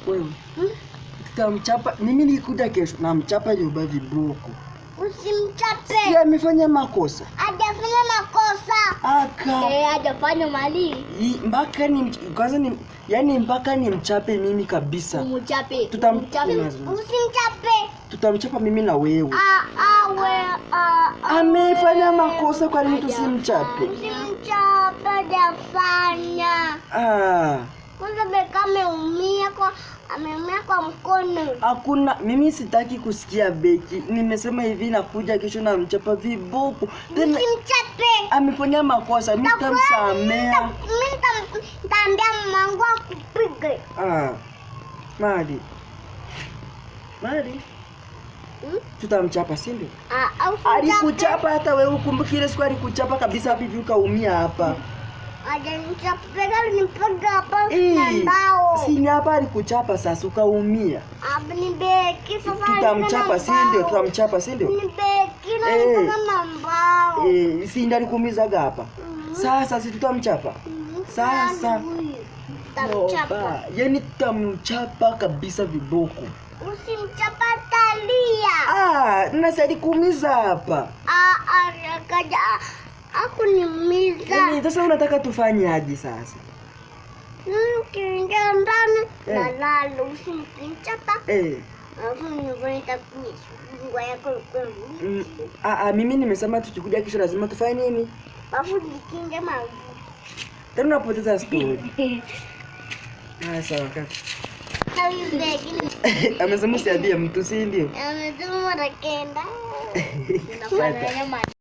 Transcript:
Wewe. Tutamchapa. Mimi nikuja kesho namchapa Yoba viboko. Usimchape. Si amefanya makosa. Hajafanya makosa. Hajafanya mali. Mpaka ni kwanza ni yani mpaka ni mchape mimi kabisa. Umchape. Tutamchape. Usimchape. Tutamchapa mimi na wewe. Wewe. Amefanya makosa, kwa nini tusimchape? Usimchape, hajafanya. Kwanza Beka ameumia kwa mkono. Hakuna, mimi sitaki kusikia Beki. Nimesema hivi nakuja kesho na mchapa viboko. Usimchape. Amefanya makosa, mimi nitamsamea. Mimi nitaambia mamangu akupige. Mari. Tutamchapa si ndio? Alikuchapa hata wewe ukumbuke ile siku alikuchapa kabisa hivi ukaumia hapa. Hajanichapa, alinipiga hapa na mbao. Si ni hapa alikuchapa sasa ukaumia. Ni Beki sasa. Tutamchapa si ndio? Tutamchapa si ndio? Ni Beki na mbao. Si ndio alikuumizaga hapa. Sasa si tutamchapa. Sasa tutamchapa. Yaani tutamchapa kabisa viboko. Usimchapa talia. Nasadi kuumiza hapa. Akaja akuniumiza. Yaani sasa unataka tufanye aje sasa? Ukiingia ndani na lalo usimchapa. Alafu nitakunyesha nguo yako kwa. Mimi nimesema tukikuja kesho lazima tufanye nini? Alafu nikinge mavu. Tena unapoteza story. Sawa kaka. Amesema usiambie mtu si ndio? Amesema mara kenda.